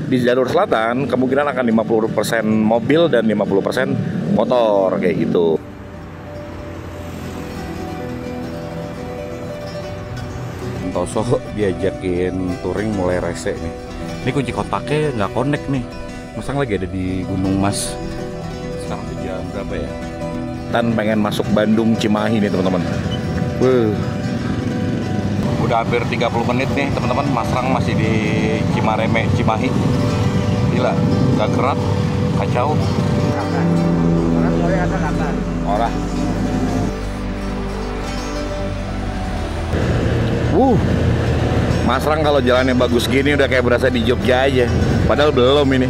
di jalur selatan kemungkinan akan 50% mobil dan 50% motor kayak gitu. Toso diajakin touring mulai rese nih. Ini kunci kotaknya nggak connect nih. Masang lagi ada di Gunung Mas. Sekarang jam berapa ya? Dan pengen masuk Bandung Cimahi nih teman-teman. Udah hampir 30 menit nih teman-teman. Mas Rang masih di Cimareme Cimahi. Gila, nggak gerak, kacau. Orang. Mas Rang kalau jalannya bagus gini udah kayak berasa di Jogja aja. Padahal belum ini.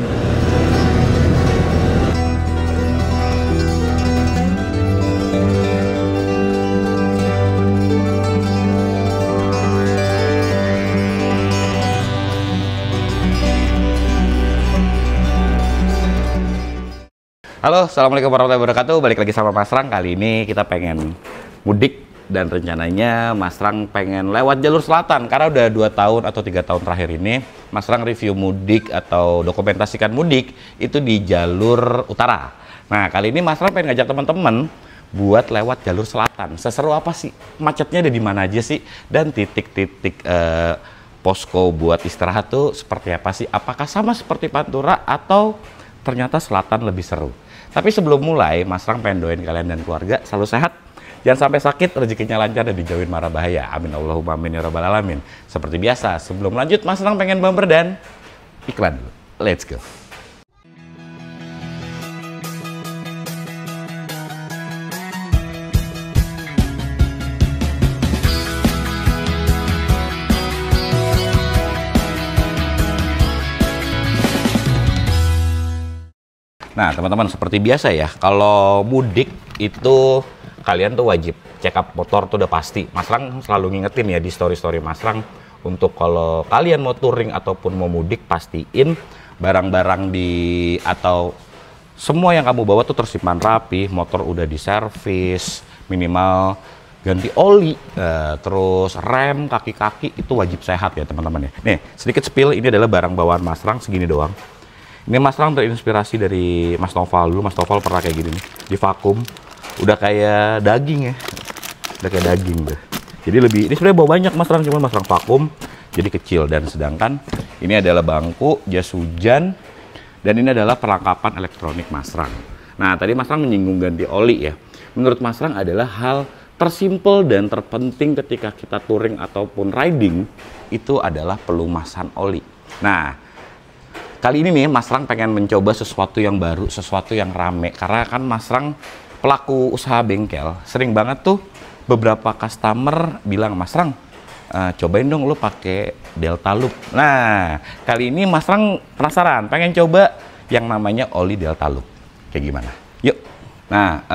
Halo, assalamualaikum warahmatullahi wabarakatuh. Balik lagi sama Mas Rang. Kali ini kita pengen mudik. Dan rencananya Mas Rang pengen lewat jalur selatan karena udah 2 tahun atau 3 tahun terakhir ini Mas Rang review mudik atau dokumentasikan mudik itu di jalur utara. Nah kali ini Mas Rang pengen ngajak teman-teman buat lewat jalur selatan. Seseru apa sih? Macetnya ada di mana aja sih? Dan titik-titik posko buat istirahat tuh seperti apa sih? Apakah sama seperti Pantura atau ternyata selatan lebih seru? Tapi sebelum mulai Mas Rang pengen doain kalian dan keluarga selalu sehat. Jangan sampai sakit, rezekinya lancar dan dijauhin mara bahaya. Amin Allahumma amin ya rabbal alamin. Seperti biasa, sebelum lanjut Mas Rang pengen bumper dan iklan dulu. Let's go. Nah teman-teman, seperti biasa ya, kalau mudik itu kalian tuh wajib check up motor tuh udah pasti. Mas Rang selalu ngingetin ya di story-story Mas Rang untuk kalau kalian mau touring ataupun mau mudik pastiin barang-barang atau semua yang kamu bawa tuh tersimpan rapi, motor udah diservis, minimal ganti oli, terus rem, kaki-kaki itu wajib sehat ya teman-teman ya. Nih sedikit spill, ini adalah barang bawaan Mas Rang segini doang. Ini Mas Rang terinspirasi dari Mas Noval dulu. Mas Noval pernah kayak gini nih, di vakum. Udah kayak daging ya, udah kayak daging deh. Jadi lebih, ini sebenarnya bawa banyak Mas Rang, cuma Mas Rang vakum jadi kecil. Dan sedangkan ini adalah bangku, jas hujan, dan ini adalah perlengkapan elektronik Mas Rang. Nah tadi Mas Rang menyinggung ganti oli ya. Menurut Mas Rang adalah hal tersimpel dan terpenting ketika kita touring ataupun riding itu adalah pelumasan oli. Nah kali ini nih Mas Rang pengen mencoba sesuatu yang baru, sesuatu yang rame. Karena kan Mas Rang pelaku usaha bengkel, sering banget tuh beberapa customer bilang, Mas Rang, cobain dong lu pakai Delta Loop. Nah, kali ini Mas Rang penasaran, pengen coba yang namanya oli Delta Loop. Kayak gimana? Yuk. Nah,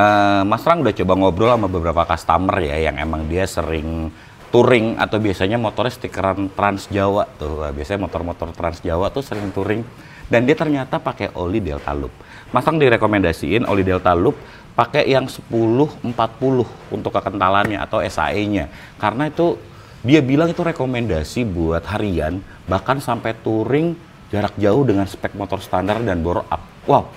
Mas Rang udah coba ngobrol sama beberapa customer ya, yang emang dia sering touring atau biasanya motornya stikeran Trans Jawa tuh. Biasanya motor-motor Trans Jawa tuh sering touring. Dan dia ternyata pakai oli Delta Loop. Mas Rang direkomendasiin oli Delta Loop pakai yang 10-40 untuk kekentalannya atau SAE-nya. Karena itu dia bilang itu rekomendasi buat harian, bahkan sampai touring jarak jauh dengan spek motor standar dan bore up. Wow,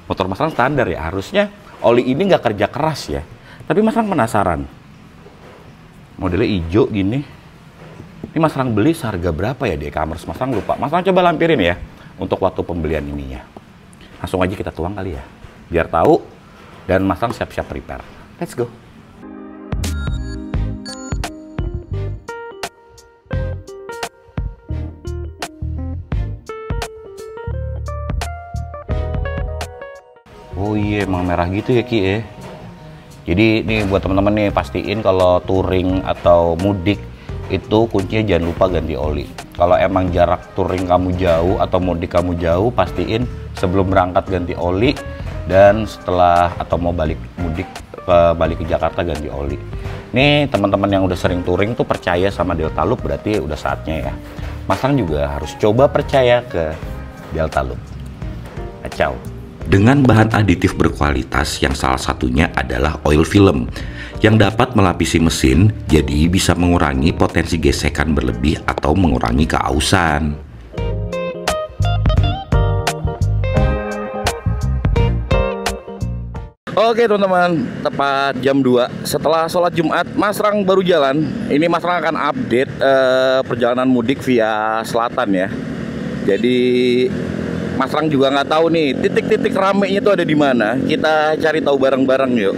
motor Mas Rang standar ya, harusnya oli ini nggak kerja keras ya. Tapi Mas Rang penasaran, modelnya hijau gini, ini Mas Rang beli seharga berapa ya di e-commerce? Mas Rang lupa. Mas Rang coba lampirin ya untuk waktu pembelian ininya. Langsung aja kita tuang kali ya, biar tahu. Dan Mas Rang siap-siap prepare. Let's go. Oh iya, emang merah gitu ya Ki ya. Jadi ini buat teman-teman nih, pastiin kalau touring atau mudik itu kuncinya jangan lupa ganti oli. Kalau emang jarak touring kamu jauh atau mudik kamu jauh, pastiin sebelum berangkat ganti oli. Dan setelah atau mau balik mudik balik ke Jakarta ganti oli. Nih teman-teman yang udah sering touring tuh percaya sama Delta Loop, berarti udah saatnya ya. Mas Rang juga harus coba percaya ke Delta Loop. Kacau. Dengan bahan aditif berkualitas yang salah satunya adalah oil film yang dapat melapisi mesin, jadi bisa mengurangi potensi gesekan berlebih atau mengurangi keausan. Oke teman-teman, tepat jam 2 setelah sholat Jumat, Mas Rang baru jalan. Ini Mas Rang akan update perjalanan mudik via selatan ya. Jadi Mas Rang juga nggak tahu nih titik-titik ramenya itu ada di mana. Kita cari tahu bareng-bareng yuk.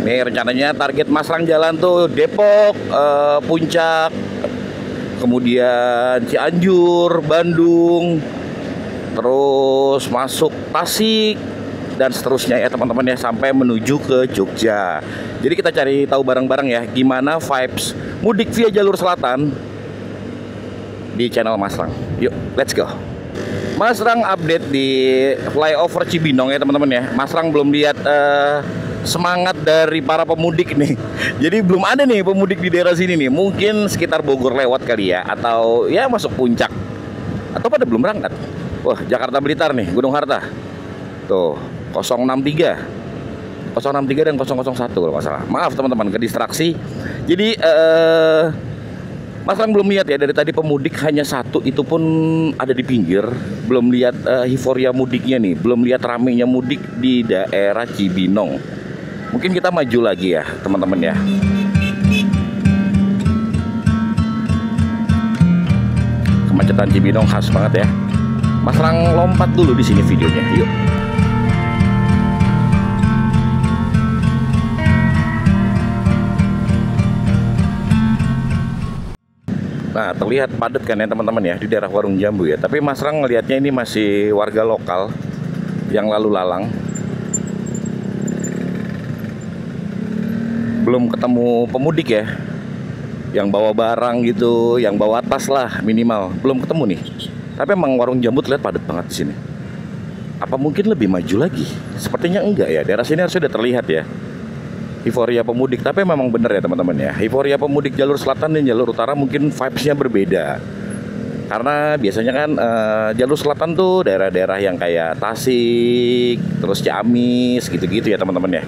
Nih rencananya target Mas Rang jalan tuh Depok, Puncak, kemudian Cianjur, Bandung, terus masuk Tasik, dan seterusnya ya teman-teman ya, sampai menuju ke Jogja. Jadi kita cari tahu bareng-bareng ya gimana vibes mudik via jalur selatan di channel Mas Rang. Yuk, let's go. Mas Rang update di flyover Cibinong ya teman-teman ya. Mas Rang belum lihat semangat dari para pemudik nih. Jadi belum ada nih pemudik di daerah sini nih. Mungkin sekitar Bogor lewat kali ya, atau ya masuk Puncak, atau pada belum berangkat. Wah, Jakarta Blitar nih, Gunung Harta. Tuh 063 dan 001 kalau nggak salah. Maaf teman-teman, ke distraksi. Jadi Mas Rang belum lihat ya, dari tadi pemudik hanya satu, itu pun ada di pinggir. Belum lihat euforia mudiknya nih, belum lihat ramenya mudik di daerah Cibinong. Mungkin kita maju lagi ya teman-teman ya. Kemacetan Cibinong khas banget ya. Mas Rang lompat dulu di sini videonya. Yuk. Nah, terlihat padat kan ya teman-teman ya di daerah Warung Jambu ya. Tapi Mas Rang ngelihatnya ini masih warga lokal yang lalu lalang. Belum ketemu pemudik ya, yang bawa barang gitu, yang bawa tas lah minimal. Belum ketemu nih. Tapi emang Warung Jambu terlihat padat banget di sini. Apa mungkin lebih maju lagi? Sepertinya enggak ya. Daerah sini harus sudah terlihat ya euforia pemudik. Tapi memang benar ya teman-teman ya, euforia pemudik jalur selatan dan jalur utara mungkin vibesnya berbeda. Karena biasanya kan jalur selatan tuh daerah-daerah yang kayak Tasik, terus Ciamis gitu-gitu ya teman-teman ya.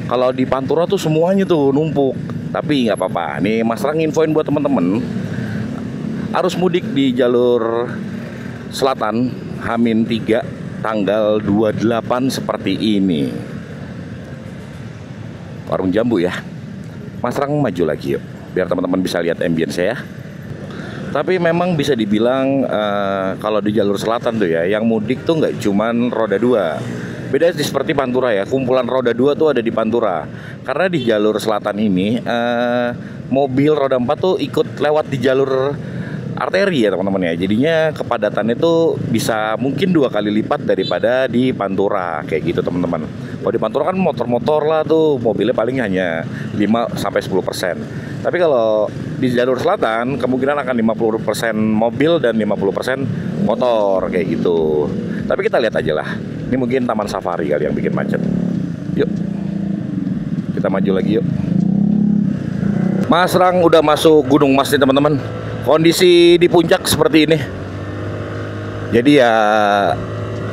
Kalau di Pantura tuh semuanya tuh numpuk. Tapi nggak apa-apa, nih Mas Rang infoin buat teman-teman, arus mudik di jalur selatan H-3 tanggal 28 seperti ini. Warung Jambu ya. Mas Rang maju lagi yuk, biar teman-teman bisa lihat ambience ya. Tapi memang bisa dibilang kalau di jalur selatan tuh ya, yang mudik tuh nggak cuman roda 2. Beda seperti Pantura ya, kumpulan roda 2 tuh ada di Pantura. Karena di jalur selatan ini mobil roda 4 tuh ikut lewat di jalur arteri ya teman-teman ya. Jadinya kepadatannya tuh bisa mungkin 2 kali lipat daripada di Pantura kayak gitu teman-teman. Kalau di Pantura kan motor-motor lah tuh, mobilnya paling hanya 5-10%. Tapi kalau di jalur selatan kemungkinan akan 50% mobil dan 50% motor kayak gitu. Tapi kita lihat aja lah. Ini mungkin taman safari kali yang bikin macet. Yuk, kita maju lagi yuk. Mas Rang udah masuk Gunung Mas nih teman-teman. Kondisi di puncak seperti ini. Jadi ya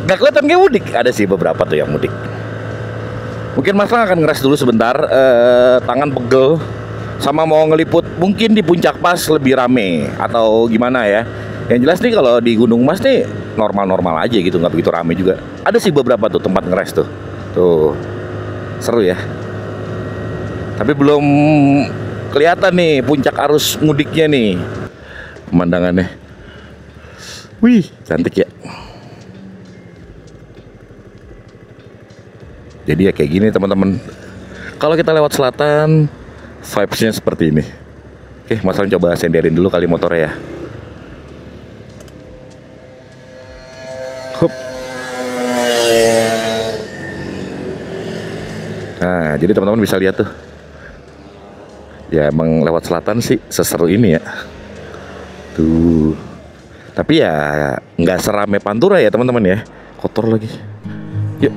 nggak kelihatan kayak mudik. Ada sih beberapa tuh yang mudik. Mungkin Mas Rang akan ngeres dulu sebentar, tangan pegel, sama mau ngeliput mungkin di puncak pas lebih rame atau gimana ya. Yang jelas nih kalau di Gunung Mas nih normal-normal aja gitu, nggak begitu rame juga. Ada sih beberapa tuh tempat ngeres tuh. Tuh seru ya. Tapi belum kelihatan nih puncak arus mudiknya nih. Pemandangannya, wih cantik ya. Jadi ya kayak gini teman-teman. Kalau kita lewat selatan, vibesnya seperti ini. Oke, Mas Rang coba senderin dulu kali motornya ya. Hup. Nah, jadi teman-teman bisa lihat tuh. Ya emang lewat selatan sih seseru ini ya. Tuh. Tapi ya nggak serame Pantura ya teman-teman ya. Kotor lagi. Yuk.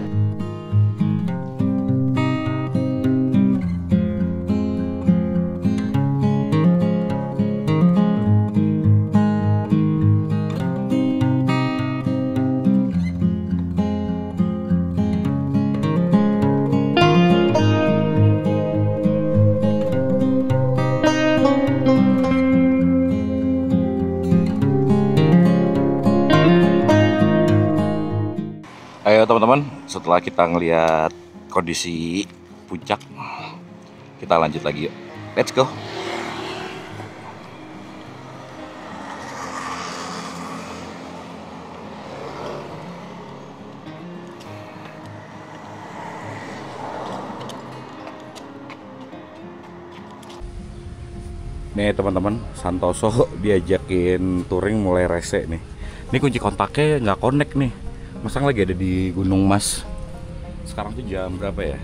Ayo teman-teman, setelah kita ngelihat kondisi puncak. Kita lanjut lagi yuk. Let's go. Nih teman-teman, Santoso diajakin touring mulai rese nih. Ini kunci kontaknya nggak connect nih. Masang lagi ada di Gunung Mas. Sekarang tuh jam berapa ya?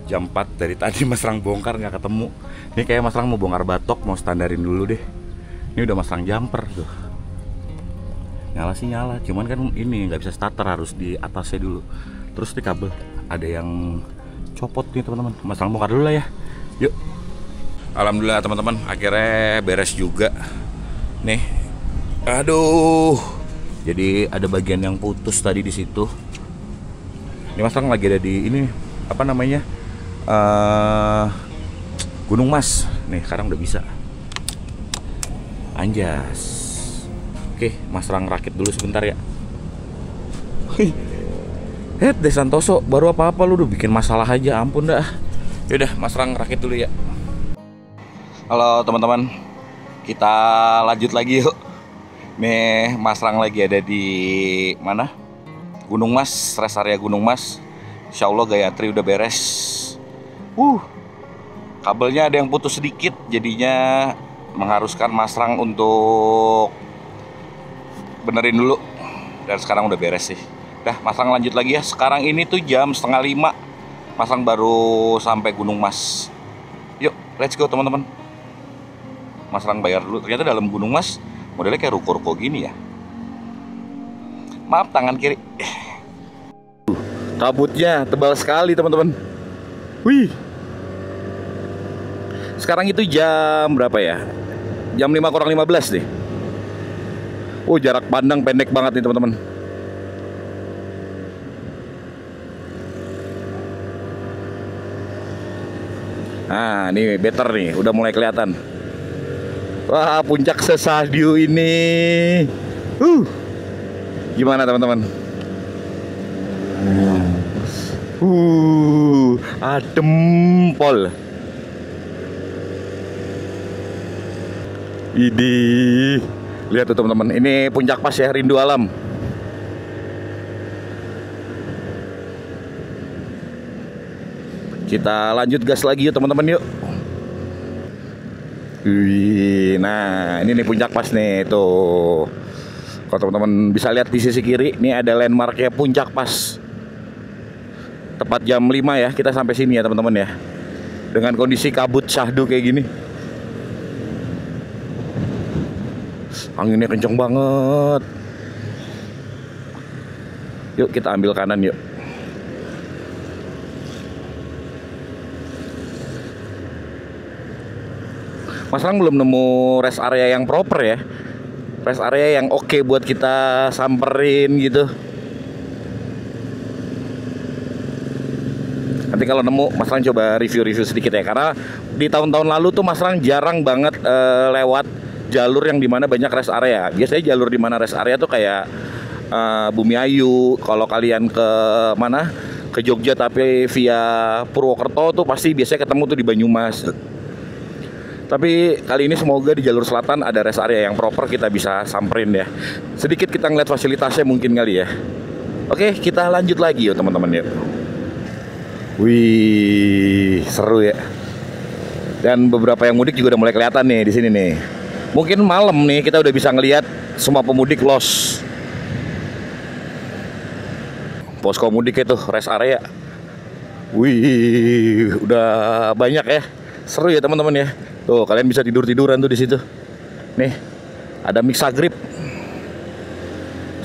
Jam 4. Dari tadi Mas Rang bongkar nggak ketemu. Ini kayak Mas Rang mau bongkar batok, mau standarin dulu deh. Ini udah Mas Rang jumper tuh. Nyala sih nyala, cuman kan ini nggak bisa starter, harus di atasnya dulu. Terus di kabel ada yang copot nih teman-teman. Mas Rang bongkar dulu lah ya. Yuk. Alhamdulillah teman-teman, akhirnya beres juga. Nih, aduh, jadi ada bagian yang putus tadi di situ. Ini Mas Rang lagi ada di ini, apa namanya, Gunung Mas. Nih sekarang udah bisa. Anjas. Oke, Mas Rang rakit dulu sebentar ya. Deh Santoso, baru apa-apa lu udah bikin masalah aja, ampun dah. Yaudah, Mas Rang rakit dulu ya. Halo teman-teman, kita lanjut lagi yuk. Nih Mas Rang lagi ada di mana? Gunung Mas, rest area Gunung Mas. Insya Allah Gayatri udah beres. Kabelnya ada yang putus sedikit, jadinya mengharuskan Mas Rang untuk benerin dulu. Dan sekarang udah beres sih. Dah, Mas Rang lanjut lagi ya. Sekarang ini tuh jam 4:30. Mas Rang baru sampai Gunung Mas. Yuk, let's go teman-teman. Mas Rang bayar dulu. Ternyata dalam Gunung Mas modelnya kayak ruko-ruko gini ya. Maaf tangan kiri. Kabutnya tebal sekali teman-teman. Wih. Sekarang itu jam berapa ya? Jam 5:15 deh. Oh, jarak pandang pendek banget nih teman-teman. Nah, ini better nih, udah mulai kelihatan. Wah, puncak sesadiu ini. Gimana teman-teman? Adem pol. Idih. Lihat tuh teman-teman, ini puncak pas ya, rindu alam. Kita lanjut gas lagi yuk teman-teman yuk. Wih, nah ini nih puncak pas nih tuh. Kalau teman-teman bisa lihat di sisi kiri, ini ada landmarknya puncak pas. Tepat jam 5 ya, kita sampai sini ya teman-teman ya. Dengan kondisi kabut syahdu kayak gini. Anginnya kenceng banget. Yuk kita ambil kanan yuk. Mas Rang belum nemu rest area yang proper ya. Rest area yang oke buat kita samperin gitu. Nanti kalau nemu Mas Rang coba review-review sedikit ya. Karena di tahun-tahun lalu tuh Mas Rang jarang banget lewat jalur yang dimana banyak rest area. Biasanya jalur dimana rest area tuh kayak Bumiayu. Kalau kalian ke mana? Ke Jogja tapi via Purwokerto tuh pasti biasanya ketemu tuh di Banyumas. Tapi kali ini semoga di jalur selatan ada rest area yang proper, kita bisa samperin ya. Sedikit kita ngeliat fasilitasnya mungkin kali ya. Oke, kita lanjut lagi yuk teman-teman ya. Wih, seru ya. Dan beberapa yang mudik juga udah mulai kelihatan nih di sini nih. Mungkin malam nih kita udah bisa ngelihat semua pemudik los. Posko mudik itu rest area. Wih, udah banyak ya. Seru ya teman-teman ya. Tuh, kalian bisa tidur-tiduran tuh di situ. Nih, ada Mixagrip.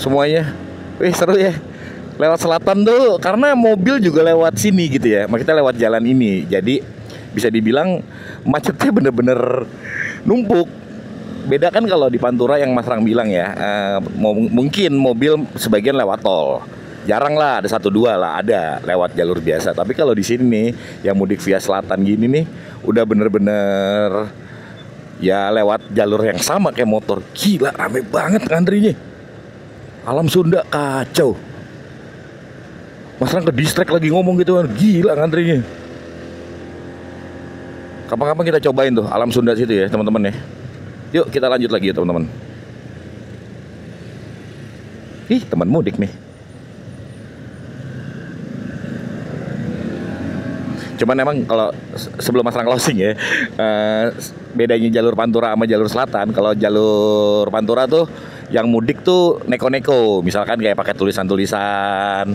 Semuanya. Wih, seru ya. Lewat selatan tuh, karena mobil juga lewat sini gitu ya. Kita lewat jalan ini. Jadi, bisa dibilang macetnya bener-bener numpuk. Beda kan kalau di Pantura yang Mas Rang bilang ya. Mungkin mobil sebagian lewat tol. Jarang lah, ada 1-2 lah ada lewat jalur biasa. Tapi kalau di sini nih, yang mudik via selatan gini nih, udah bener-bener ya lewat jalur yang sama kayak motor. Gila, rame banget ngantrinya. Alam Sunda kacau. Mas Rang ke distract lagi ngomong gitu kan, gila ngantrinya. Kapan-kapan kita cobain tuh Alam Sunda situ ya teman-teman ya. Yuk kita lanjut lagi ya teman-teman. Ih, teman mudik nih. Cuman emang kalau sebelum Mas Rang closing ya, bedanya jalur Pantura sama jalur selatan. Kalau jalur Pantura tuh yang mudik tuh neko-neko, misalkan kayak pakai tulisan-tulisan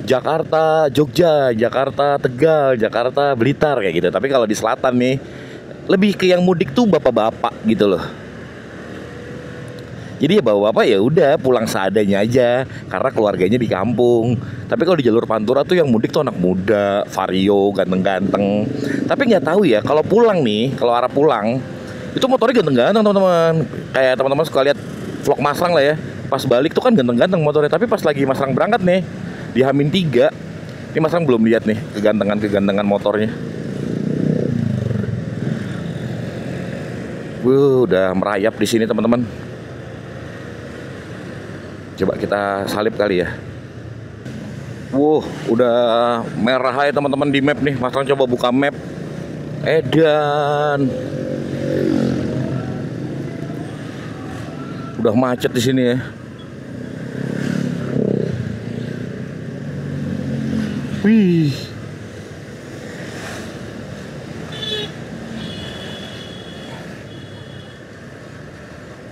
Jakarta, Jogja, Jakarta, Tegal, Jakarta, Blitar kayak gitu. Tapi kalau di selatan nih lebih ke yang mudik tuh bapak-bapak gitu loh. Jadi ya bapak-bapak ya udah pulang seadanya aja karena keluarganya di kampung. Tapi kalau di jalur Pantura tuh yang mudik tuh anak muda, vario, ganteng-ganteng. Tapi nggak tahu ya kalau pulang nih, kalau arah pulang itu motornya ganteng-ganteng teman-teman. Kayak teman-teman suka lihat vlog Mas Rang lah ya. Pas balik tuh kan ganteng-ganteng motornya. Tapi pas lagi Mas Rang berangkat nih di H-3, ini Mas Rang belum lihat nih kegantengan motornya. Udah merayap di sini teman-teman. Coba kita salip kali ya. Udah merah ya teman-teman di map nih. Mas Rang coba buka map. Edan. Udah macet di sini ya. Wih.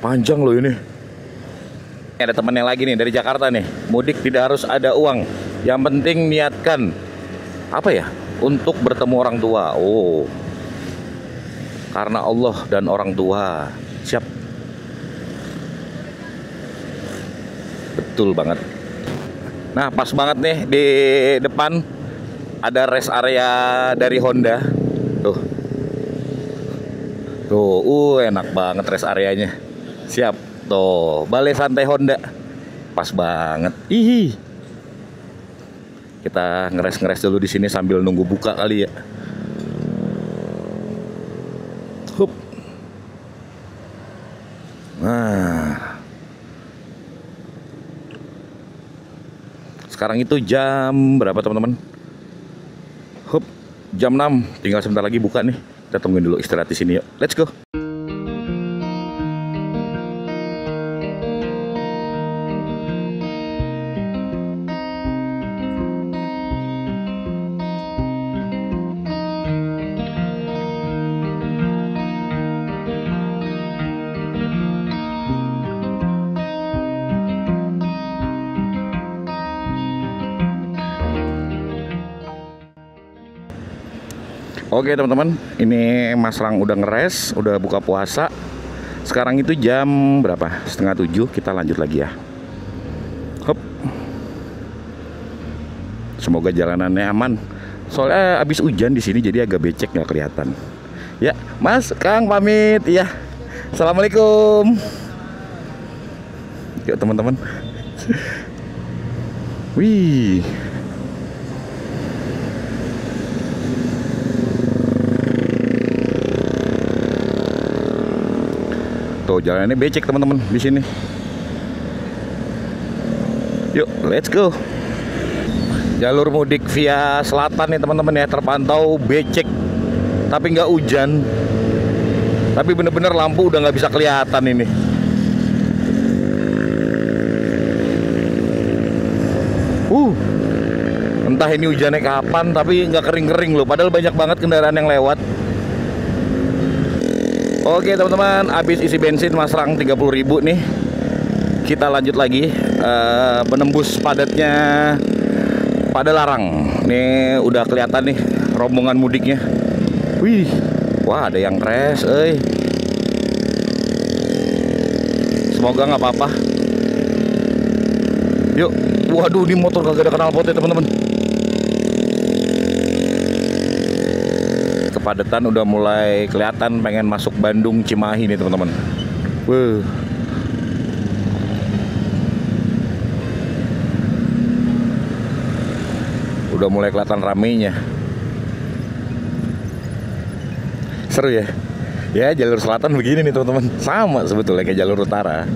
Panjang loh ini. Ada temennya lagi nih dari Jakarta nih. Mudik tidak harus ada uang. Yang penting niatkan apa ya? Untuk bertemu orang tua. Karena Allah dan orang tua. Siap. Betul banget. Nah pas banget nih di depan ada rest area dari Honda. Tuh, enak banget rest areanya. Siap. Tuh, balai santai Honda. Pas banget. Kita ngeres dulu di sini sambil nunggu buka kali ya. Hup. Nah. Sekarang itu jam berapa teman-teman? Hup, jam 6. Tinggal sebentar lagi buka nih. Kita tungguin dulu istirahat di sini yuk. Let's go. Oke teman-teman, ini Mas Rang udah ngeres, udah buka puasa. Sekarang itu jam berapa? 6:30, kita lanjut lagi ya. Hop. Semoga jalanannya aman. Soalnya abis hujan di sini jadi agak becek nggak kelihatan. Ya, Mas Kang pamit. Ya, assalamualaikum. Yuk teman-teman. Wih. Tuh jalannya becek teman-teman di sini. Yuk, let's go. Jalur mudik via selatan nih teman-teman ya, terpantau becek, tapi nggak hujan. Tapi bener-bener lampu udah nggak bisa kelihatan ini. Entah ini hujannya kapan, tapi nggak kering-kering loh. Padahal banyak banget kendaraan yang lewat. Oke teman-teman, habis isi bensin Mas Rang 30.000 nih. Kita lanjut lagi menembus padatnya Padalarang. Nih udah kelihatan nih rombongan mudiknya. Wih, wah ada yang crash, Semoga nggak apa-apa. Yuk, waduh ini motor kagak ada knalpotnya teman-teman. Kepadatan udah mulai kelihatan, pengen masuk Bandung Cimahi nih teman-teman. Udah mulai kelihatan ramenya. Seru ya. Ya jalur selatan begini nih teman-teman. Sama sebetulnya kayak jalur utara.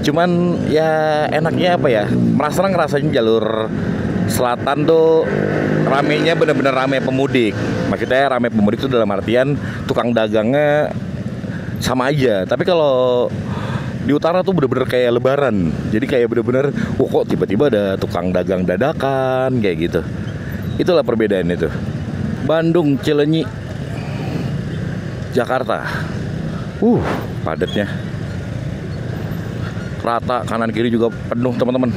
Cuman ya enaknya apa ya? Mas Rang ngerasain jalur selatan tuh ramenya bener-bener rame pemudik. Maksudnya rame pemudik itu dalam artian tukang dagangnya sama aja. Tapi kalau di utara tuh bener-bener kayak lebaran. Jadi kayak bener-bener, wah kok tiba-tiba ada tukang dagang dadakan kayak gitu. Itulah perbedaan itu. Bandung, Cileunyi, Jakarta. Padatnya. Rata, kanan kiri juga penuh teman-teman.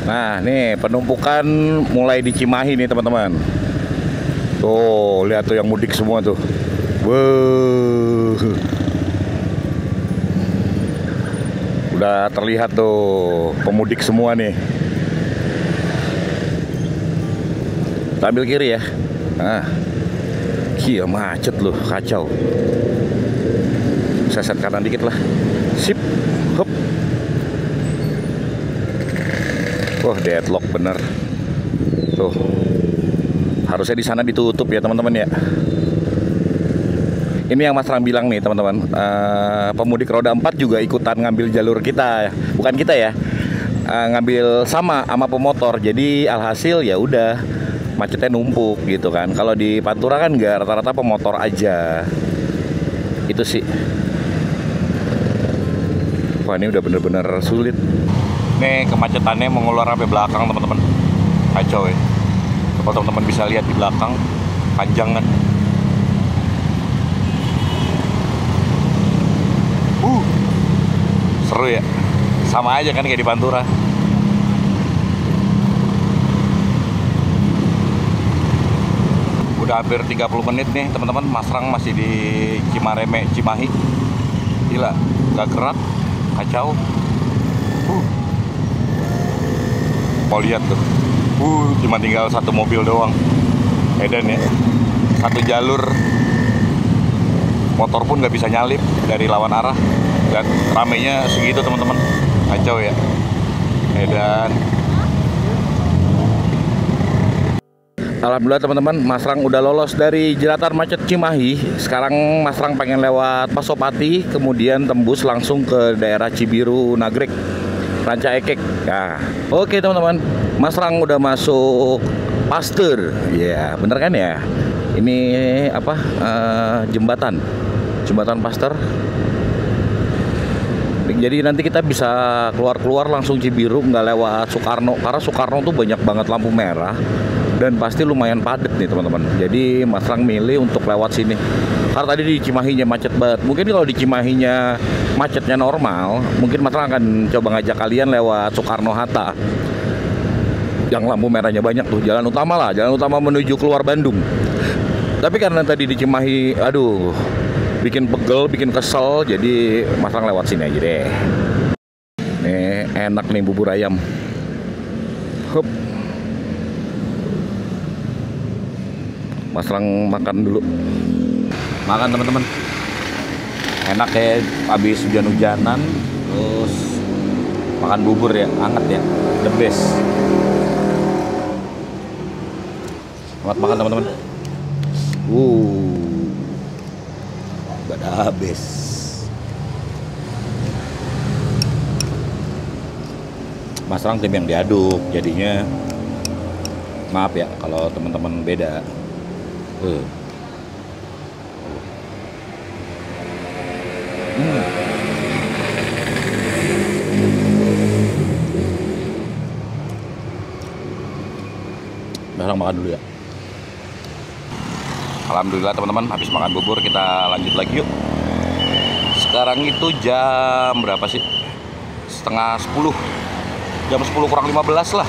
Nah, nih penumpukan mulai di Cimahi nih teman-teman. Tuh, lihat tuh yang mudik semua tuh. Wow. Udah terlihat tuh pemudik semua nih. Ambil kiri ya. Nah, iya macet loh, kacau. Seset kanan dikit lah. Sip, hop. Wah, deadlock bener. Tuh. Harusnya di sana ditutup ya teman-teman ya. Ini yang Mas Ram bilang nih teman-teman. Pemudik roda 4 juga ikutan ngambil jalur kita, bukan kita ya. Ngambil sama pemotor. Jadi alhasil ya udah macetnya numpuk gitu kan. Kalau di Pantura kan nggak, rata-rata pemotor aja. Itu sih. Wah, ini udah bener-bener sulit. Nih kemacetannya mengular sampai belakang teman-teman. Kacau ya. Kalau teman-teman bisa lihat di belakang, panjang kan. Seru ya. Sama aja kan kayak di Pantura. Udah hampir 30 menit nih teman-teman. Mas Rang masih di Cimahi. Gila, gak gerak, kacau. Mau lihat tuh. Cuma tinggal satu mobil doang. Edan ya. Satu jalur. Motor pun nggak bisa nyalip dari lawan arah. Dan ramenya segitu teman-teman. Kacau ya. Edan. Alhamdulillah teman-teman, Mas Rang udah lolos dari jeratan macet Cimahi. Sekarang Mas Rang pengen lewat Pasopati, kemudian tembus langsung ke daerah Cibiru, Nagrek, Ranca Ekek. Nah, oke teman-teman, Mas Rang udah masuk Pasteur. Ya, bener kan ya? Ini apa? Jembatan Pasteur. Jadi nanti kita bisa keluar langsung Cibiru, nggak lewat Soekarno, karena Soekarno tuh banyak banget lampu merah dan pasti lumayan padat nih teman-teman. Jadi Mas Rang milih untuk lewat sini. Karena tadi di Cimahinya macet banget. Mungkin kalau di Cimahinya macetnya normal, mungkin Mas Rang akan coba ngajak kalian lewat Soekarno Hatta. Yang lampu merahnya banyak tuh, jalan utama menuju keluar Bandung. Tapi karena tadi di Cimahi, aduh, bikin pegel, bikin kesel, jadi Mas Rang lewat sini aja deh. Nih enak nih bubur ayam. Hup. Mas Rang makan dulu. Makan teman-teman. Enak ya, habis hujan-hujanan, terus makan bubur ya, anget ya, the best. Selamat makan teman-teman. Gak ada habis. Mas Rang tim yang diaduk, jadinya maaf ya kalau teman-teman beda. Mas Rang makan dulu ya. Alhamdulillah teman-teman, habis makan bubur kita lanjut lagi yuk. Sekarang itu jam berapa sih? Setengah 10. Jam 10 kurang 15 lah.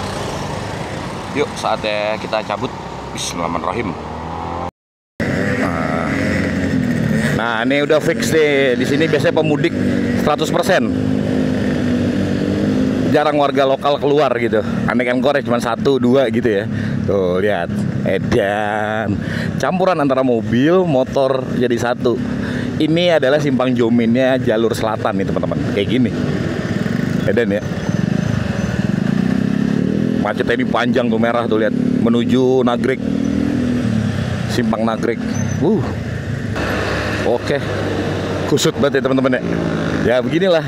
Yuk saatnya kita cabut. Bismillahirrahmanirrahim. Nah ini udah fix deh. Di sini biasanya pemudik 100%. Jarang warga lokal keluar gitu. Aneh-aneh korek cuma 1-2 gitu ya. Tuh lihat. Edan, campuran antara mobil, motor jadi satu. Ini adalah simpang Jominnya jalur selatan nih teman-teman, kayak gini. Edan ya. Macetnya ini panjang tuh, merah tuh, lihat. Menuju Nagrek. Simpang Nagrek. Oke. Kusut banget ya teman-teman ya. Ya beginilah.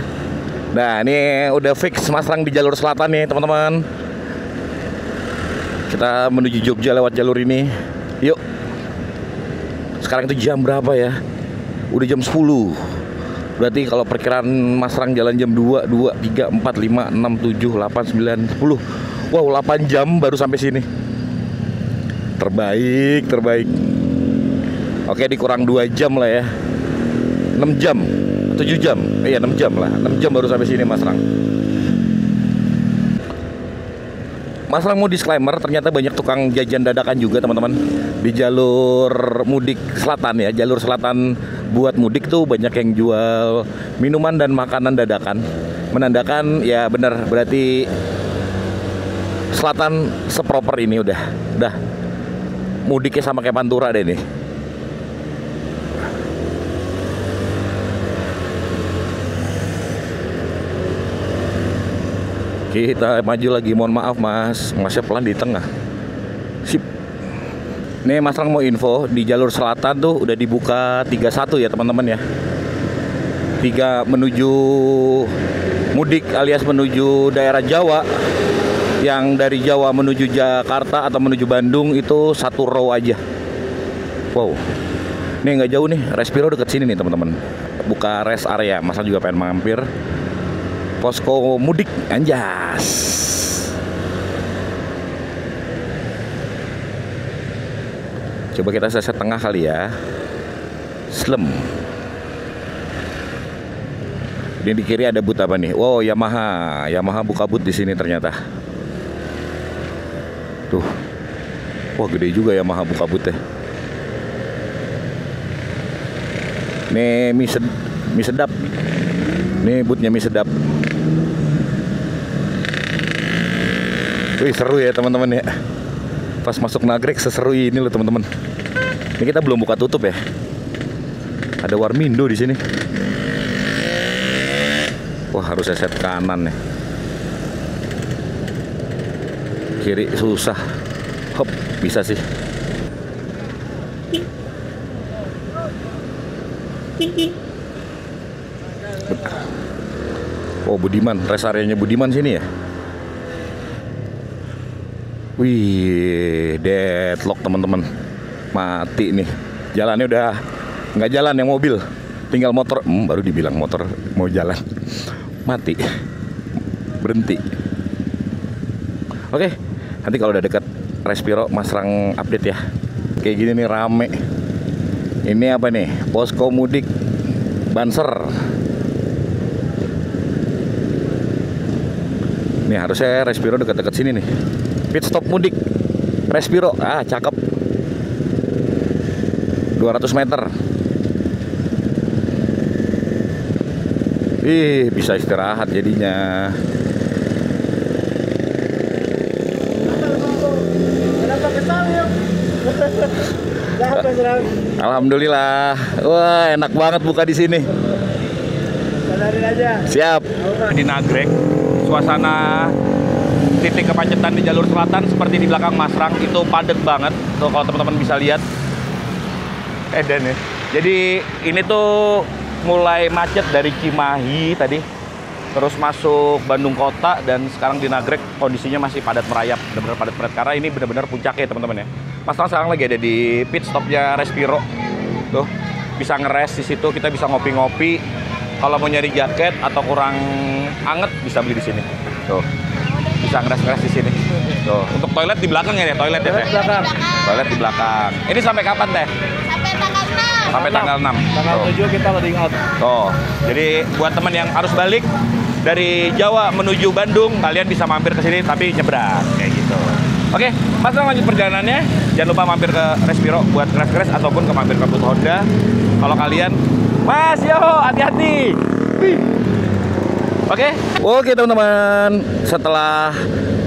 Nah, ini udah fix Mas Rang di jalur selatan nih, teman-teman. Kita menuju Jogja lewat jalur ini. Yuk. Sekarang itu jam berapa ya? Udah jam 10. Berarti kalau perkiraan Mas Rang jalan jam 2, 3, 4, 5, 6, 7, 8, 9, 10. Wow, 8 jam baru sampai sini. Terbaik. Oke, dikurang 2 jam lah ya. 6 jam, 7 jam. Iya, 6 jam lah. 6 jam baru sampai sini Mas Rang. Mas Rang mau disclaimer, ternyata banyak tukang jajan dadakan juga teman-teman di jalur mudik selatan ya. Jalur selatan buat mudik tuh banyak yang jual minuman dan makanan dadakan. Menandakan ya benar, berarti selatan seproper ini udah mudiknya sama kayak Pantura deh nih. Kita maju lagi, mohon maaf mas, masnya pelan di tengah. Sip. Nih Mas Rang mau info, di jalur selatan tuh udah dibuka 31 ya teman-teman ya. 3 menuju mudik alias menuju daerah Jawa. Yang dari Jawa menuju Jakarta atau menuju Bandung itu 1 row aja. Wow. Nih nggak jauh nih, Respiro deket sini nih teman-teman. Buka rest area, Mas Rang juga pengen mampir. Posko mudik, anjas. Coba kita set tengah kali ya. Slem. Ini di kiri ada boot apa nih? Wow, Yamaha buka boot di sini ternyata. Tuh. Wah, gede juga Yamaha buka boot ya. Nih mie sedap. Nih bootnya mie sedap. Wih, seru ya teman-teman ya. Pas masuk Nagrek seseru ini loh teman-teman. Ini kita belum buka tutup ya. Ada Warmindo di sini. Wah, harus set kanan nih. Kiri susah. Hop, bisa sih. Oh, Budiman, rest areanya Budiman sini ya. Wih, deadlock teman-teman. Mati nih. Jalannya udah nggak jalan yang mobil, tinggal motor. Baru dibilang motor mau jalan. Mati. Berhenti. Oke, nanti kalau udah dekat Respiro Mas Rang update ya. Kayak gini nih rame. Ini apa nih? Posko mudik Banser. Nih harusnya Respiro dekat-dekat sini nih. Pit stop mudik Respiro. Cakep. 200 meter. Bisa istirahat jadinya. Alhamdulillah. Wah, enak banget buka di sini. Sadarin aja. Siap. Di Nagrek, suasana titik kemacetan di jalur selatan seperti di belakang Mas Rang itu padat banget. Tuh kalau teman-teman bisa lihat. Dan ya. Jadi ini tuh mulai macet dari Cimahi tadi, terus masuk Bandung Kota, dan sekarang di Nagrek kondisinya masih padat merayap, benar-benar padat karena ini benar-benar puncaknya teman-teman ya. Mas Rang sekarang lagi ada di pit stopnya Respiro. Tuh bisa ngeres di situ, kita bisa ngopi-ngopi. Kalau mau nyari jaket atau kurang anget bisa beli di sini. Tuh bisa ngeres-ngeres di sini. Tuh untuk toilet di belakang ya, toilet ya teh. Toilet di belakang. Ini sampai kapan teh? Sampai tanggal 6. Tanggal 7 kita loading out. Tuh. Jadi buat teman yang harus balik dari Jawa menuju Bandung, kalian bisa mampir ke sini tapi nyebrang kayak gitu. Oke, Mas Rang lanjut perjalanannya. Jangan lupa mampir ke Respiro buat crash ataupun ke mampir ke Booth Honda. Kalau kalian, Mas, yo hati-hati. Oke teman-teman, setelah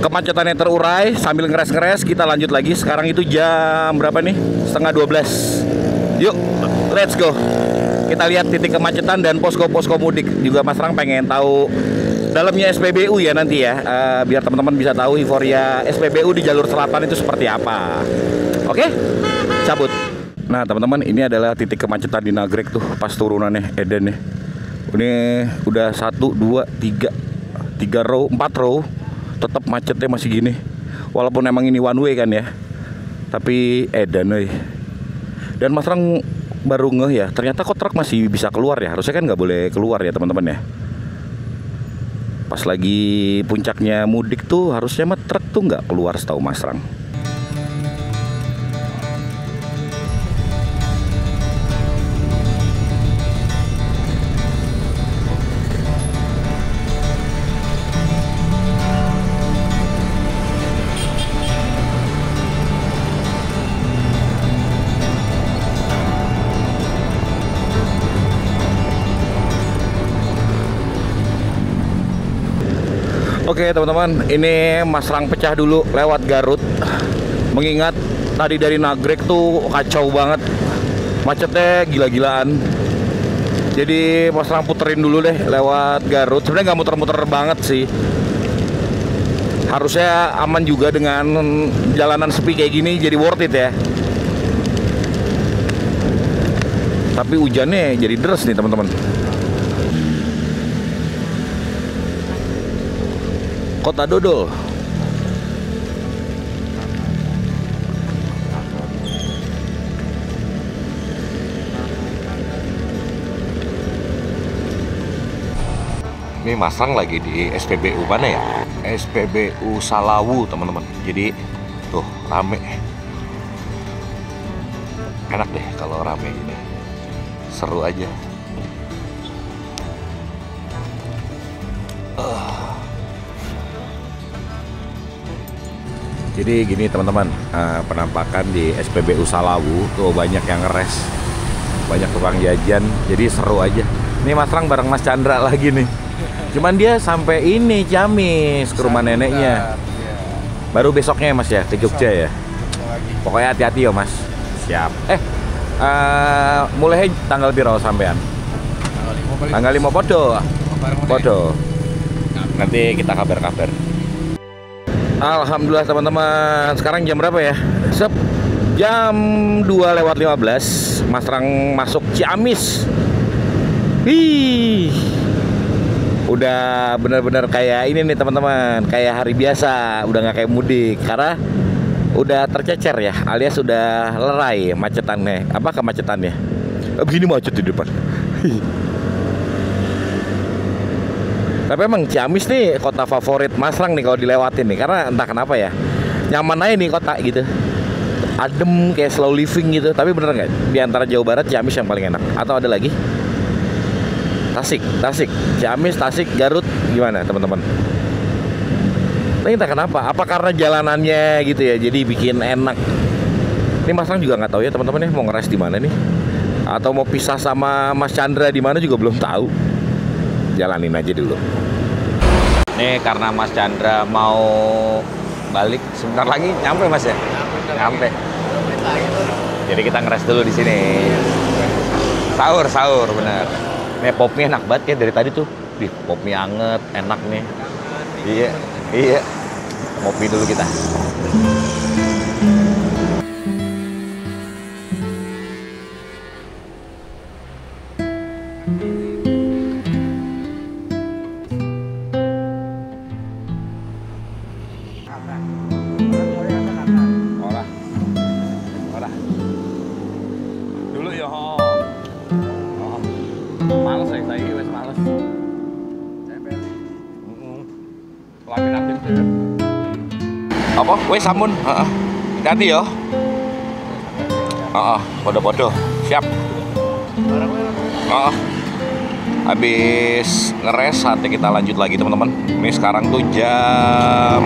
kemacetannya terurai sambil ngeres-ngeres, kita lanjut lagi. Sekarang itu jam berapa nih? 11:30. Yuk, let's go. Kita lihat titik kemacetan dan posko-posko mudik. Juga Mas Rang pengen tahu dalamnya SPBU ya nanti ya, biar teman-teman bisa tahu euforia SPBU di jalur selatan itu seperti apa. Oke, cabut. Nah teman-teman, ini adalah titik kemacetan di Nagrek tuh pas turunannya Eden nih. Ini udah 1, 2, 3 row, 4 row, tetap macetnya masih gini. Walaupun emang ini one way kan ya, tapi Eden nih. Dan Mas Rang baru ngeh ya, ternyata kok truk masih bisa keluar ya. Harusnya kan nggak boleh keluar ya teman-teman ya. Pas lagi puncaknya mudik tuh harusnya mah truk tuh nggak keluar setahu Mas Rang. Oke teman-teman, ini Mas Rang pecah dulu lewat Garut. Mengingat tadi dari Nagrek tuh kacau banget, macetnya gila-gilaan. Jadi Mas Rang puterin dulu deh lewat Garut. Sebenarnya nggak muter-muter banget sih. Harusnya aman juga dengan jalanan sepi kayak gini, jadi worth it ya. Tapi hujannya jadi deras nih teman-teman. Kota Dodol. Ini Mas Rang lagi di SPBU mana ya? SPBU Salawu teman-teman. Jadi tuh rame. Enak deh kalau rame ini. Seru aja. Jadi gini teman-teman, penampakan di SPBU Salawu tuh banyak yang ngeres, banyak tukang jajan, jadi seru aja. Ini Mas Rang bareng Mas Chandra lagi nih. Cuman dia sampai ini Ciamis ke rumah neneknya. Baru besoknya ya Mas ya ke Jogja ya. Pokoknya hati-hati ya Mas. Siap. Mulai tanggal piro sampean? Tanggal 5 podo. Podo. Nanti kita kabar-kabar. Alhamdulillah teman-teman, sekarang jam berapa ya? Jam 2:15, Mas Rang masuk Ciamis. Udah bener-bener kayak ini nih teman-teman, kayak hari biasa, udah nggak kayak mudik. Karena udah tercecer ya, alias sudah lerai macetannya. Apa kemacetannya? Begini macet di depan. Tapi emang Ciamis nih kota favorit Mas Rang nih kalau dilewatin nih, karena entah kenapa ya, nyaman aja nih kota gitu, adem kayak slow living gitu. Tapi bener nggak, di antara Jawa Barat Ciamis yang paling enak? Atau ada lagi? Tasik, Ciamis, Tasik, Garut, gimana teman-teman? Tapi entah kenapa, apa karena jalanannya gitu ya, jadi bikin enak. Ini Mas Rang juga nggak tahu ya teman-teman ya, mau ngeres di mana nih, atau mau pisah sama Mas Chandra di mana juga belum tahu. Jalanin aja dulu. Nih karena Mas Chandra mau balik sebentar lagi, nyampe Mas ya? Nyampe. Jadi kita ngeres dulu di sini. Sahur bener. Nih pop mie enak banget ya dari tadi tuh. Pop mie anget, enak nih. Iya. Kopi dulu kita. Males ya, saya wes males. Apa? Wes samun. Hati-hati ya. Podo-podo. Siap. Habis ngeres, saatnya kita lanjut lagi teman-teman. Ini sekarang tuh jam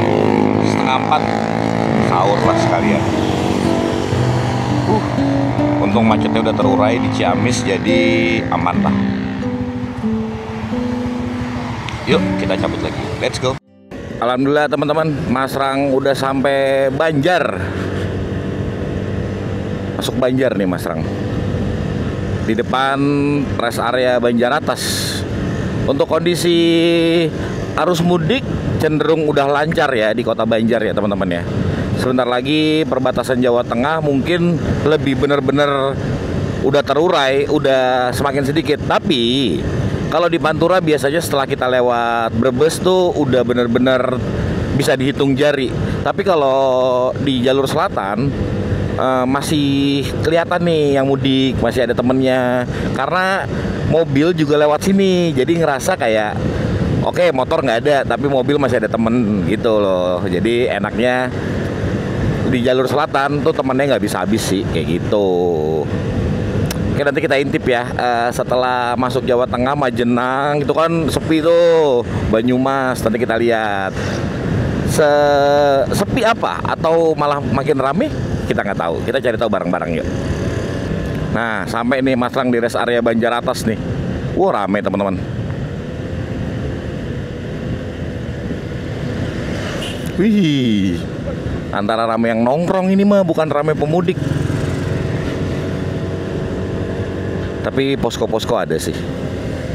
3:30. Sahur lah sekalian. Untung macetnya udah terurai di Ciamis, jadi aman lah. Yuk kita cabut lagi, let's go. Alhamdulillah teman-teman, Mas Rang udah sampai Banjar. Masuk Banjar nih Mas Rang. Di depan rest area Banjar Atas. Untuk kondisi arus mudik cenderung udah lancar ya di Kota Banjar ya teman-teman ya. Sebentar lagi perbatasan Jawa Tengah mungkin lebih bener-bener udah terurai, udah semakin sedikit. Tapi kalau di Pantura biasanya setelah kita lewat Brebes tuh udah bener-bener bisa dihitung jari. Tapi kalau di jalur selatan masih kelihatan nih yang mudik, masih ada temennya. Karena mobil juga lewat sini, jadi ngerasa kayak oke, motor nggak ada, tapi mobil masih ada temen gitu loh. Jadi enaknya di jalur selatan tuh temennya nggak bisa habis sih, kayak gitu. Oke, nanti kita intip ya. Setelah masuk Jawa Tengah, Majenang itu kan sepi tuh, Banyumas nanti kita lihat sepi apa atau malah makin rame, kita nggak tahu. Kita cari tahu bareng-bareng yuk. Nah, sampai nih Masrang di rest area Banjar Atas nih. Wah, rame teman-teman. Wih, antara rame yang nongkrong ini mah, bukan rame pemudik. Tapi posko-posko ada sih.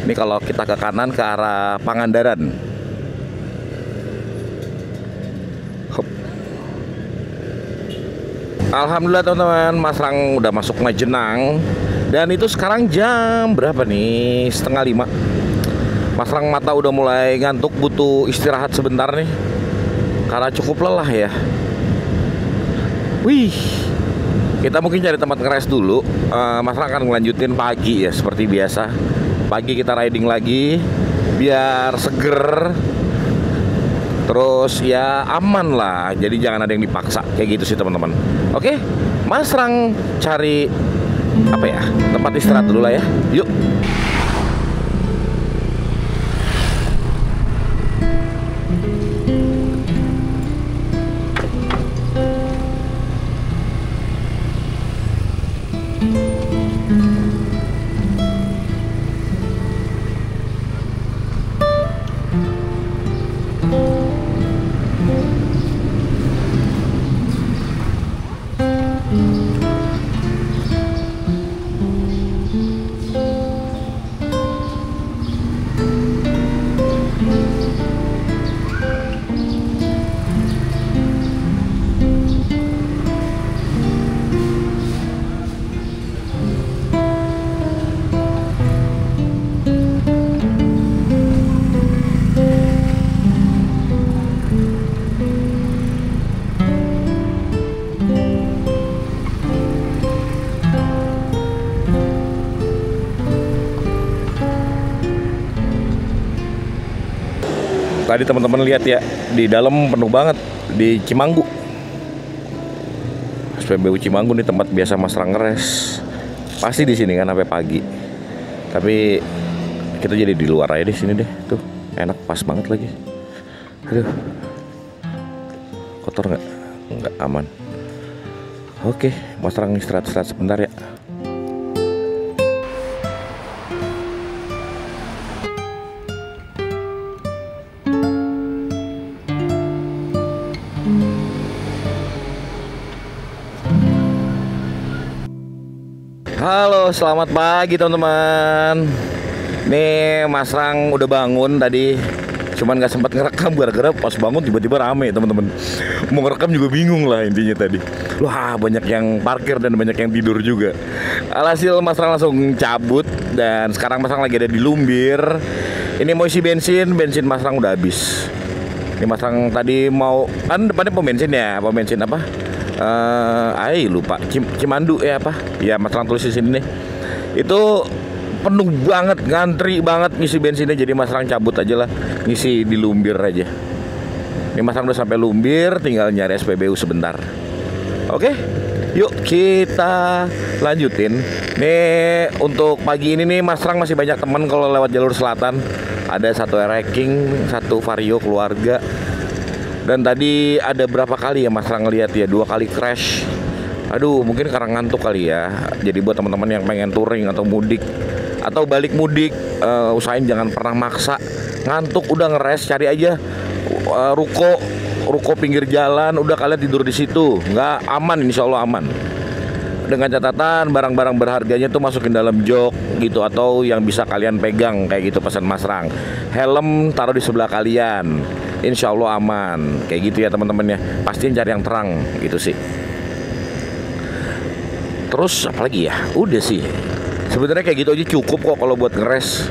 Ini kalau kita ke kanan ke arah Pangandaran. Hop. Alhamdulillah teman-teman, Masrang udah masuk Majenang. Dan itu sekarang jam berapa nih? 4:30. Masrang mata udah mulai ngantuk, butuh istirahat sebentar nih. Karena cukup lelah ya. Wih, kita mungkin cari tempat ngeres dulu. Masrang akan ngelanjutin pagi ya, seperti biasa. Pagi kita riding lagi, biar seger. Terus ya aman lah, jadi jangan ada yang dipaksa. Kayak gitu sih teman-teman. Oke, Masrang cari apa ya, tempat istirahat dulu lah ya. Yuk. Tadi teman-teman lihat ya, di dalam penuh banget di Cimanggu. SPBU Cimanggu nih tempat biasa Masrang ngeres. Pasti di sini kan sampai pagi. Tapi kita jadi di luar aja di sini deh. Tuh, enak pas banget lagi. Aduh. Kotor nggak? Nggak, aman. Oke, Masrang istirahat-istirahat sebentar ya. Halo, selamat pagi teman-teman. Nih Masrang udah bangun tadi, cuman nggak sempat ngerekam gara-gara pas bangun tiba-tiba rame teman-teman. Mau ngerekam juga bingung lah intinya tadi. Wah, banyak yang parkir dan banyak yang tidur juga. Alhasil Masrang langsung cabut dan sekarang Masrang lagi ada di Lumbir. Ini mau isi bensin Masrang udah habis. Ini Masrang tadi mau, kan depannya pom bensin ya, pom bensin apa? Lupa Cimandu ya apa? Ya Masrang tulis di sini nih. Itu penuh banget, ngantri banget ngisi bensinnya, jadi Masrang cabut aja lah, ngisi di Lumbir aja. Ini Masrang udah sampai Lumbir, tinggal nyari SPBU sebentar. Oke, yuk kita lanjutin. Nih untuk pagi ini nih Masrang masih banyak teman kalau lewat jalur selatan. Ada satu Ereking, satu Vario keluarga. Dan tadi ada berapa kali ya Masrang ngeliat ya, 2 kali crash. Aduh, mungkin karena ngantuk kali ya. Jadi buat teman-teman yang pengen touring atau mudik atau balik mudik, usahain jangan pernah maksa. Ngantuk udah ngeres, cari aja ruko pinggir jalan, udah kalian tidur di situ. Nggak aman, insya Allah aman. dengan catatan barang-barang berharganya tuh masukin dalam jok gitu, atau yang bisa kalian pegang kayak gitu pesan Mas Rang. Helm taruh di sebelah kalian, insya Allah aman kayak gitu ya teman-teman ya. Pastiin cari yang terang gitu sih. Terus apalagi ya, udah sih sebenarnya kayak gitu aja cukup kok kalau buat ngeres.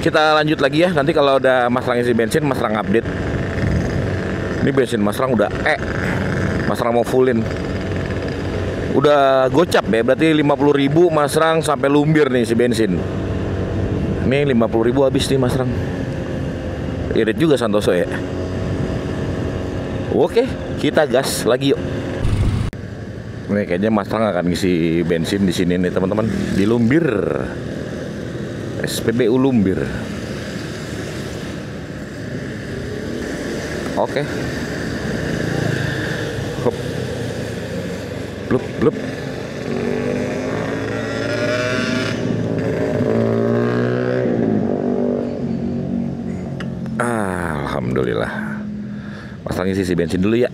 Kita lanjut lagi ya, nanti kalau udah Mas Rang isi bensin, Mas Rang update. Ini bensin Mas Rang udah Mas Rang mau fullin. Udah gocap ya, berarti 50.000 Mas Rang sampai lumbir nih si bensin. Ini 50.000 habis nih Mas Rang. Irit juga Santoso ya. Oke, kita gas lagi yuk. Nih kayaknya Mas Rang akan ngisi bensin di sini nih teman-teman, di Lumbir. SPBU Lumbir. Oke. Hop. Blup blup. Alhamdulillah. Mas Rang isi bensin dulu ya.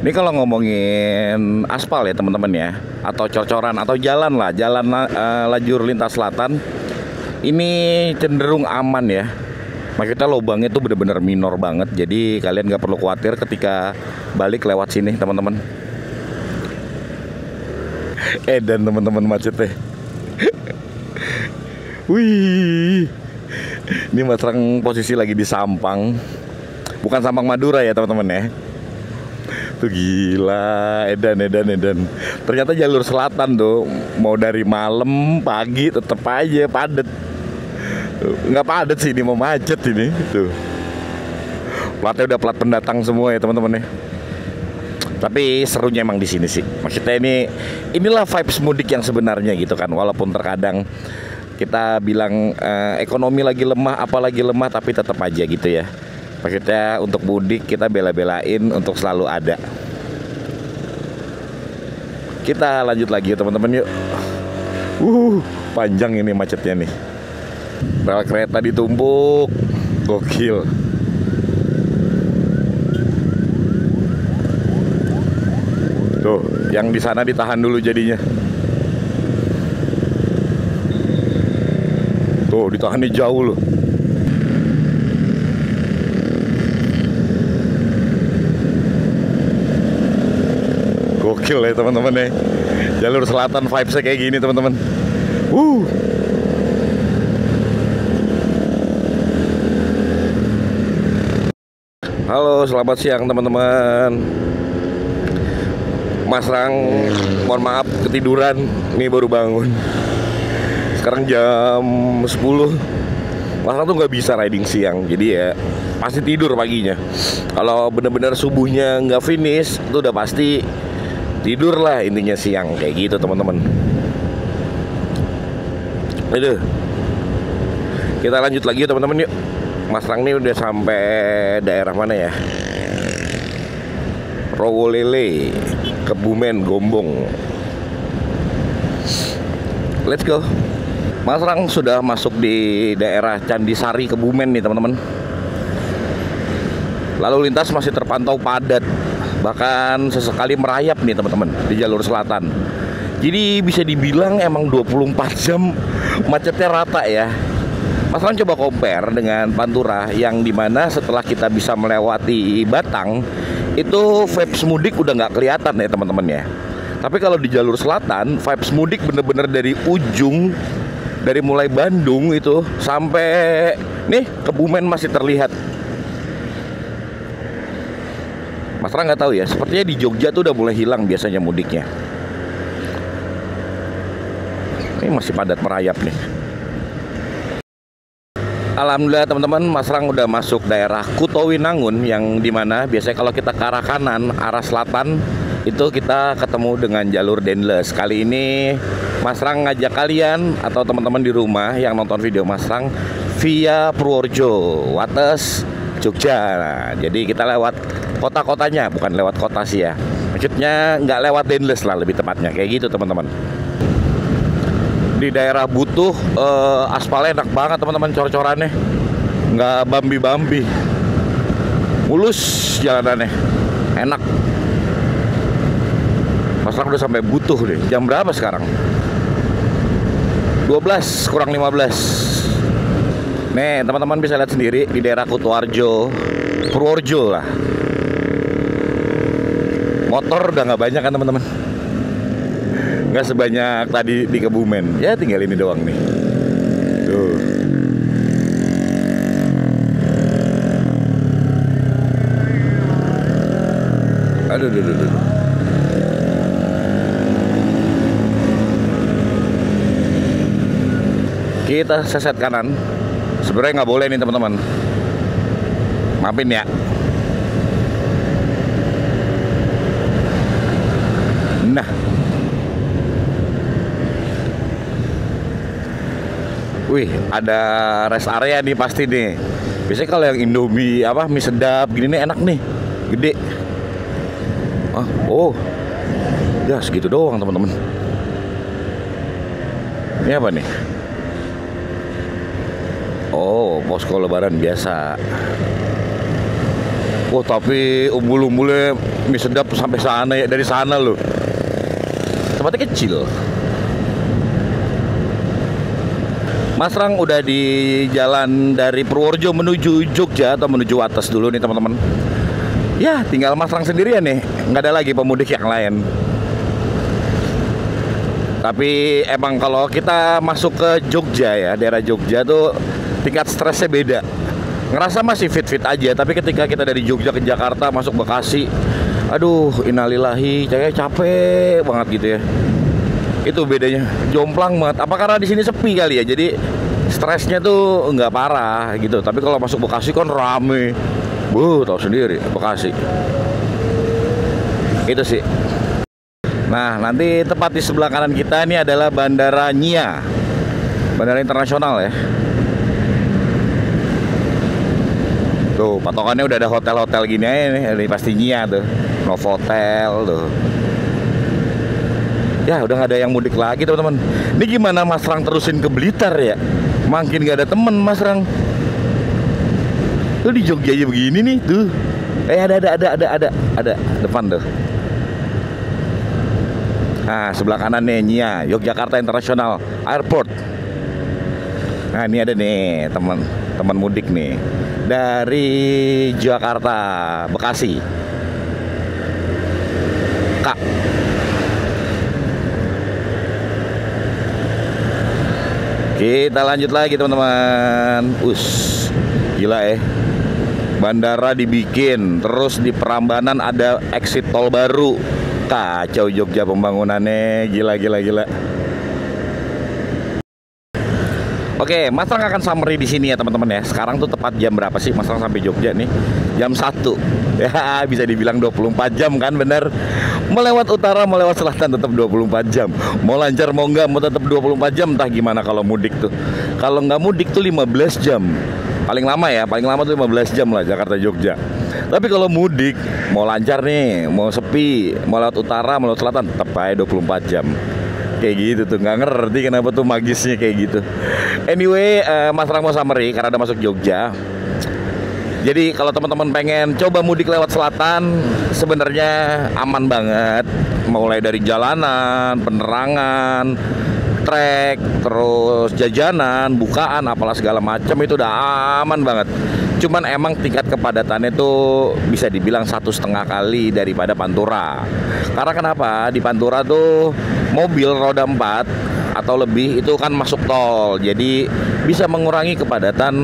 Ini kalau ngomongin aspal ya teman-teman ya, atau cor-coran atau jalan lah, jalan lajur lintas selatan, ini cenderung aman ya. Maksudnya lubangnya tuh bener-bener minor banget, jadi kalian nggak perlu khawatir ketika balik lewat sini teman-teman. Dan teman-teman macetnya. Wih, ini Mas Rang posisi lagi di Sampang, bukan Sampang Madura ya teman-teman ya. Tuh gila, edan. Ternyata jalur selatan tuh mau dari malam pagi tetep aja padet. Nggak padet sih, ini mau macet ini. Tuh platnya udah plat pendatang semua ya teman-teman ya. Tapi serunya emang di sini sih. Maksudnya inilah vibes mudik yang sebenarnya gitu kan. Walaupun terkadang kita bilang ekonomi lagi lemah, apalagi lemah, tapi tetap aja gitu ya. Maksudnya untuk mudik kita bela-belain untuk selalu ada. Kita lanjut lagi ya teman-teman yuk. Panjang ini macetnya nih. Rel kereta ditumpuk, gokil. Tuh, yang di sana ditahan dulu jadinya. Tuh, ditahannya jauh loh. Gokil ya teman-teman ya. Jalur selatan vibesnya kayak gini teman-teman. Halo, selamat siang teman-teman. Mas Rang, mohon maaf ketiduran, ini baru bangun. Sekarang jam 10. Mas Rang tuh nggak bisa riding siang, jadi ya pasti tidur paginya. Kalau bener-bener subuhnya nggak finish, itu udah pasti tidur lah intinya siang kayak gitu teman-teman. Aduh, kita lanjut lagi teman-teman yuk. Mas Rang ini udah sampai daerah mana ya? Rowolele, Kebumen, Gombong. Let's go. Mas Rang sudah masuk di daerah Candisari, Kebumen nih teman-teman. Lalu lintas masih terpantau padat, bahkan sesekali merayap nih teman-teman di jalur selatan. Jadi bisa dibilang emang 24 jam macetnya rata ya. Mas Rang coba compare dengan Pantura yang dimana setelah kita bisa melewati Batang, itu vibes mudik udah nggak kelihatan ya teman-teman ya. Tapi kalau di jalur selatan, vibes mudik bener-bener dari ujung, dari mulai Bandung itu sampai nih Kebumen masih terlihat. Mas Rang nggak tahu ya, sepertinya di Jogja tuh udah mulai hilang biasanya mudiknya. Ini masih padat merayap nih. Alhamdulillah teman-teman, Mas Rang udah masuk daerah Kutowinangun, yang dimana biasanya kalau kita ke arah kanan, arah selatan, itu kita ketemu dengan jalur Dendles. Kali ini Mas Rang ngajak kalian atau teman-teman di rumah yang nonton video Mas Rang via Purworejo, Wates, Jogja. Nah, jadi kita lewat kota-kotanya, bukan lewat kota sih ya. Maksudnya nggak lewat Dendles lah lebih tepatnya, kayak gitu teman-teman. Di daerah Butuh aspalnya enak banget teman-teman, cor-corannya nggak bambi-bambi. mulus jalanannya, enak. Mas Rang udah sampai butuh deh. Jam berapa sekarang? 12 kurang 15. Nih teman-teman bisa lihat sendiri di daerah Kutoarjo, Purworejo lah. Motor udah nggak banyak kan teman-teman, nggak sebanyak tadi di Kebumen. Ya tinggal ini doang nih. Tuh. Aduh. Kita seset kanan. Sebenarnya nggak boleh nih teman-teman. Maafin ya. Nah, wih, ada rest area nih pasti nih. Biasanya kalau yang Indomie apa mie sedap gini nih enak nih, gede. Oh, ya segitu doang teman-teman. Ini apa nih? Oh, posko lebaran biasa. Oh, tapi umbul-umbulnya mie sedap sampai sana ya, dari sana loh. Tempatnya kecil. Mas Rang udah di jalan dari Purworejo menuju Jogja atau menuju Wates dulu nih teman-teman. Ya, tinggal Mas Rang sendirian nih, nggak ada lagi pemudik yang lain. Tapi emang kalau kita masuk ke Jogja ya, daerah Jogja tuh tingkat stresnya beda. Ngerasa masih fit-fit aja, tapi ketika kita dari Jogja ke Jakarta masuk Bekasi, aduh, innalillahi, saya capek banget gitu ya. Itu bedanya, jomplang banget. Apa karena di sini sepi kali ya, jadi stresnya tuh nggak parah gitu. Tapi kalau masuk Bekasi kan rame. Tahu sendiri Bekasi. Itu sih. Nah, nanti tepat di sebelah kanan kita ini adalah Bandara Nia, bandara internasional ya. Tuh, patokannya udah ada hotel-hotel gini aja nih. Ini pasti Nia tuh, Novotel tuh. Ya, udah nggak ada yang mudik lagi teman-teman. Ini gimana Mas Rang terusin ke Blitar ya? Makin nggak ada temen Mas Rang. Tuh di Jogja aja begini nih tuh. Ada depan tuh. Nah, sebelah kanan nih Nia, Yogyakarta International Airport. Nah, ini ada nih teman mudik nih dari Jakarta, Bekasi. Kak. Kita lanjut lagi teman-teman. Gila ya. Bandara dibikin, terus di Prambanan ada exit tol baru. Kacau Jogja pembangunannya, gila. Oke, Mas Rang akan summary di sini ya teman-teman ya. Sekarang tuh tepat jam berapa sih Mas Rang sampai Jogja nih? Jam 1. Ya, bisa dibilang 24 jam kan, bener. Mau lewat utara, mau lewat selatan tetap 24 jam. Mau lancar mau enggak, mau tetap 24 jam. Entah gimana kalau mudik tuh. Kalau nggak mudik tuh 15 jam. Paling lama ya, paling lama tuh 15 jam lah Jakarta Jogja. Tapi kalau mudik, mau lancar nih, mau sepi, mau lewat utara, mau lewat selatan, tetap aja 24 jam. Kayak gitu tuh, nggak ngerti kenapa tuh magisnya kayak gitu. Anyway, Mas Rang mau summary karena udah masuk Jogja. Jadi kalau teman-teman pengen coba mudik lewat selatan, sebenarnya aman banget. Mulai dari jalanan, penerangan, trek, terus jajanan, bukaan, apalah segala macam itu udah aman banget. Cuman emang tingkat kepadatannya tuh bisa dibilang 1,5 kali daripada Pantura. Karena kenapa? Di Pantura tuh mobil roda 4 atau lebih itu kan masuk tol, jadi bisa mengurangi kepadatan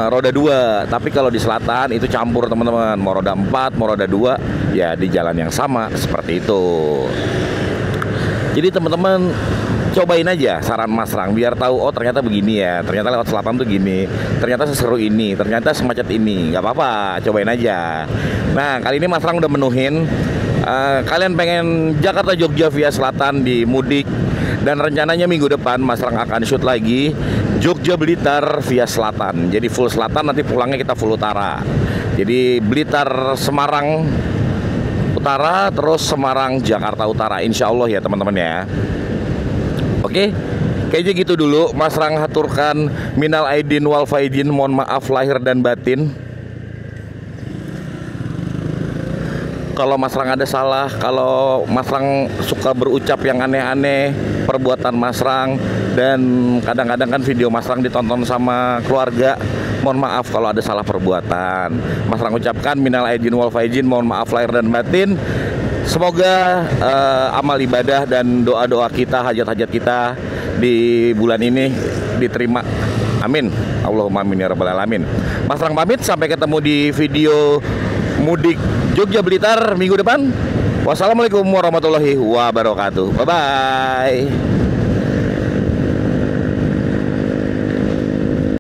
roda 2. Tapi kalau di selatan itu campur teman-teman, mau roda 4, mau roda 2 ya di jalan yang sama seperti itu. Jadi teman-teman cobain aja saran Mas Rang biar tahu, oh ternyata begini ya, ternyata lewat selatan tuh gini, ternyata seseru ini, ternyata semacet ini. Nggak apa-apa, cobain aja. Nah, kali ini Mas Rang udah menuhin. Kalian pengen Jakarta Jogja via selatan di mudik, dan rencananya minggu depan Mas Rang akan shoot lagi Jogja Blitar via selatan. Jadi full selatan, nanti pulangnya kita full utara. Jadi Blitar Semarang Utara, terus Semarang Jakarta Utara, insya Allah ya teman-teman ya. Oke, kayaknya gitu dulu. Mas Rang haturkan minal aidin wal faidin, mohon maaf lahir dan batin. kalau Mas Rang ada salah, kalau Mas Rang suka berucap yang aneh-aneh, perbuatan Mas Rang, dan kadang-kadang kan video Mas Rang ditonton sama keluarga, mohon maaf kalau ada salah perbuatan. Mas Rang ucapkan minal aidin wal faizin, mohon maaf lahir dan batin. Semoga amal ibadah dan doa-doa kita, hajat-hajat kita di bulan ini diterima. Amin. Allahumma amin ya rabbal alamin. Mas Rang pamit, sampai ketemu di video mudik Jogja Blitar minggu depan. Wassalamualaikum warahmatullahi wabarakatuh. Bye bye.